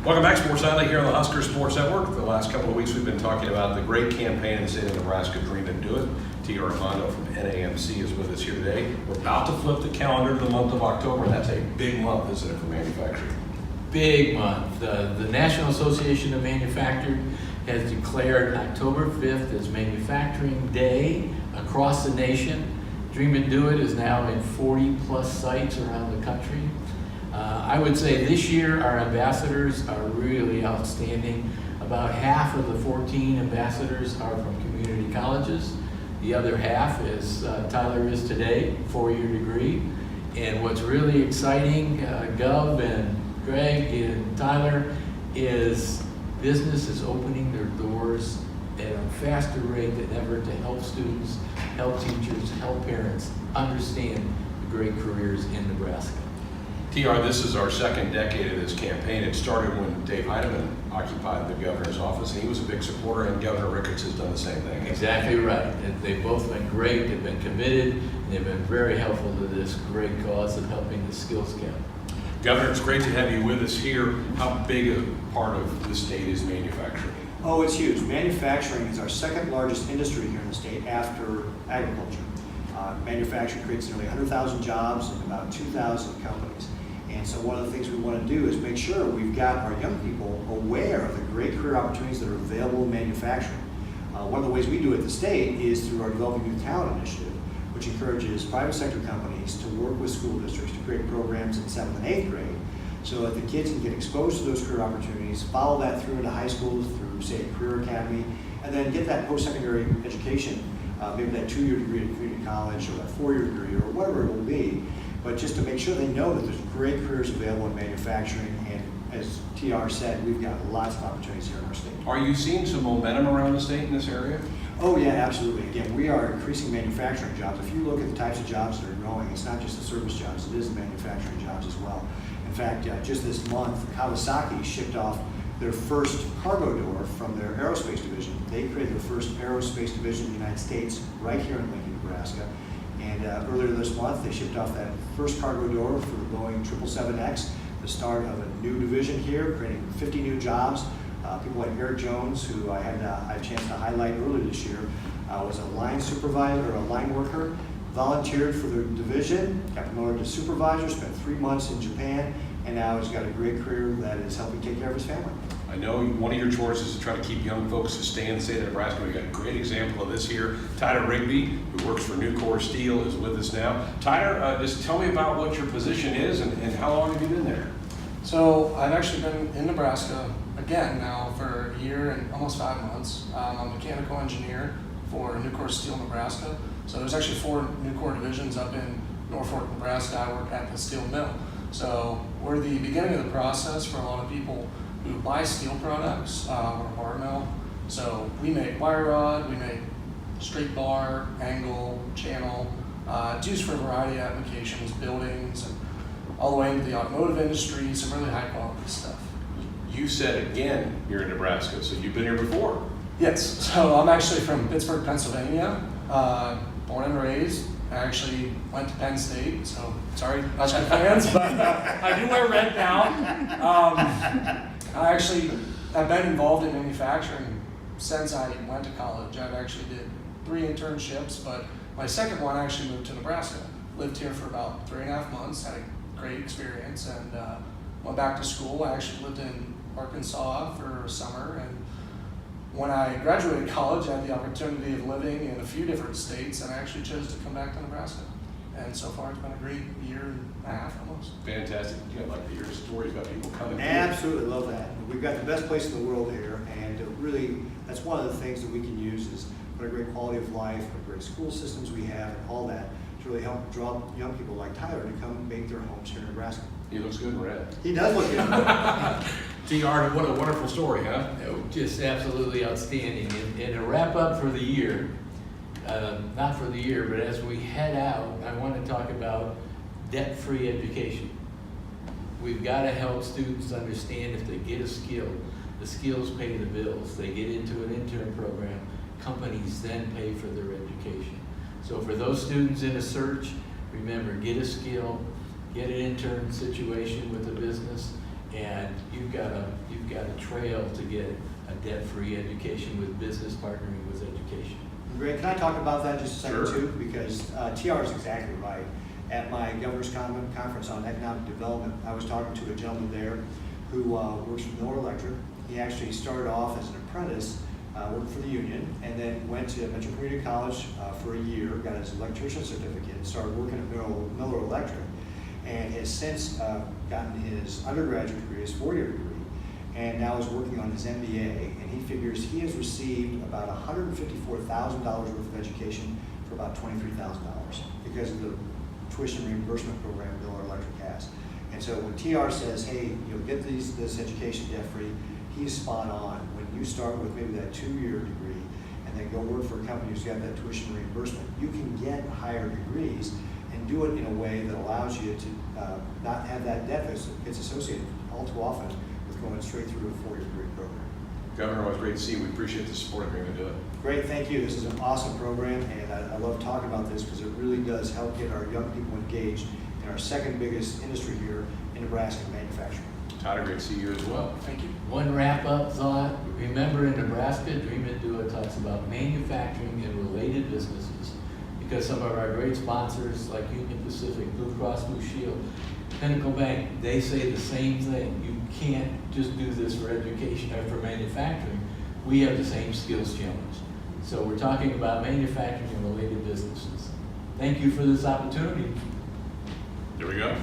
Welcome back, Sports Nightly, here on the Husker Sports Network. The last couple of weeks we've been talking about the great campaign in the state of Nebraska, Dream and Do It. T. Armando from NAMC is with us here today. We're about to flip the calendar to the month of October, and that's a big month, isn't it, for manufacturing? Big month. The National Association of Manufacturing has declared October 5th as Manufacturing Day across the nation. Dream and Do It is now in 40 plus sites around the country. I would say this year our ambassadors are really outstanding. About half of the 14 ambassadors are from community colleges. The other half is Tyler is today, 4-year degree. And what's really exciting, Gov and Greg and Tyler, is business is opening their doors at a faster rate than ever to help students, help teachers, help parents understand the great careers in Nebraska. TR, this is our second decade of this campaign. It started when Dave Heidemann occupied the governor's office, and he was a big supporter, and Governor Ricketts has done the same thing. Exactly right. And they've both been great, they've been committed, and they've been very helpful to this great cause of helping the skills gap. Governor, it's great to have you with us here. How big a part of the state is manufacturing? Oh, it's huge. Manufacturing is our second largest industry here in the state after agriculture. Manufacturing creates nearly 100,000 jobs and about 2,000 companies. And so one of the things we want to do is make sure we've got our young people aware of the great career opportunities that are available in manufacturing. One of the ways we do it at the state is through our Developing Youth Talent Initiative, which encourages private sector companies to work with school districts to create programs in 7th and 8th grade so that the kids can get exposed to those career opportunities, follow that through into high school, through, say, a career academy, and then get that post-secondary education, maybe that 2-year degree at community college or that 4-year degree or whatever it will be, but just to make sure they know that there's great careers available in manufacturing. And as TR said, we've got lots of opportunities here in our state. Are you seeing some momentum around the state in this area? Oh yeah, absolutely. Again, we are increasing manufacturing jobs. If you look at the types of jobs that are growing, it's not just the service jobs, it is the manufacturing jobs as well. In fact, just this month, Kawasaki shipped off their first cargo door from their aerospace division. They created their first aerospace division in the United States right here in Lincoln, Nebraska. And earlier this month, they shipped off that first cargo door for the Boeing 777X, the start of a new division here, creating 50 new jobs. People like Eric Jones, who I had a chance to highlight earlier this year, was a line supervisor or a line worker, volunteered for the division, got promoted to supervisor, spent 3 months in Japan, and now has got a great career that is helping take care of his family. I know one of your chores is to try to keep young folks to stay in the state of Nebraska. We've got a great example of this here. Tyler Rigby, who works for Nucor Steel, is with us now. Tyler, just tell me about what your position is and how long have you been there? So I've actually been in Nebraska again now for a year and almost 5 months. I'm a mechanical engineer for Nucor Steel, Nebraska. So there's actually 4 Nucor divisions up in Norfolk, Nebraska. I work at the steel mill. So we're the beginning of the process for a lot of people who buy steel products. We're a bar mill. So we make wire rod, we make straight bar, angle, channel. It's used for a variety of applications, buildings, and all the way into the automotive industry, some really high quality stuff. You said again you're in Nebraska, so you've been here before. Yes, so I'm actually from Pittsburgh, Pennsylvania, born and raised. I actually went to Penn State, so sorry, Husker fans, but I do wear red now. I've been involved in manufacturing since I went to college. I've actually did 3 internships, but my second one I actually moved to Nebraska. Lived here for about 3.5 months, had a great experience, and went back to school. I actually lived in Arkansas for a summer, and when I graduated college, I had the opportunity of living in a few different states, and I actually chose to come back to Nebraska. And so far, it's been a great year and a half almost. Fantastic. You got like to hear stories about people coming here. Absolutely love that. We've got the best place in the world here, and really, that's one of the things that we can use is what a great quality of life, what great school systems we have, and all that to really help draw young people like Tyler to come make their homes here in Nebraska. He looks good in red. He does look good. TR, what a wonderful story, huh? Just absolutely outstanding. And to wrap up for the year, not for the year, but as we head out, I want to talk about debt-free education. We've got to help students understand if they get a skill, the skills pay the bills. They get into an intern program, companies then pay for their education. So for those students in a search, remember, get a skill, get an intern situation with a business, and you've got a got a trail to get a debt-free education with business partnering with education. Greg, can I talk about that just a second Sure. too? Because TR is exactly right. At my governor's conference on economic development, I was talking to a gentleman there who works for Miller Electric. He actually started off as an apprentice, worked for the union, and then went to Metro Community College for a year, got his electrician certificate, and started working at Miller Electric, and has since gotten his undergraduate degree, his 4-year degree, and now is working on his MBA, and he figures he has received about $154,000 worth of education for about $23,000 because of the tuition reimbursement program Miller Electric has. And so when TR says, hey, you'll get this education debt-free, he's spot on. When you start with maybe that 2-year degree and then go work for a company who's got that tuition reimbursement, you can get higher degrees and do it in a way that allows you to not have that debt that gets associated all too often with going straight through a 4-year degree program. Governor, it was great to see you. We appreciate the support agreement. Do it. Great, thank you. This is an awesome program, and I love talking about this because it really does help get our young people engaged in our second biggest industry here in Nebraska, manufacturing. Todd, great to see you as well. Thank you. One wrap-up thought, remember in Nebraska, Dream and Do It talks about manufacturing and related businesses, because some of our great sponsors like Union Pacific, Blue Cross Blue Shield, Pinnacle Bank, they say the same thing. You can't just do this for education or for manufacturing. We have the same skills challenge. So we're talking about manufacturing and related businesses. Thank you for this opportunity. There we go.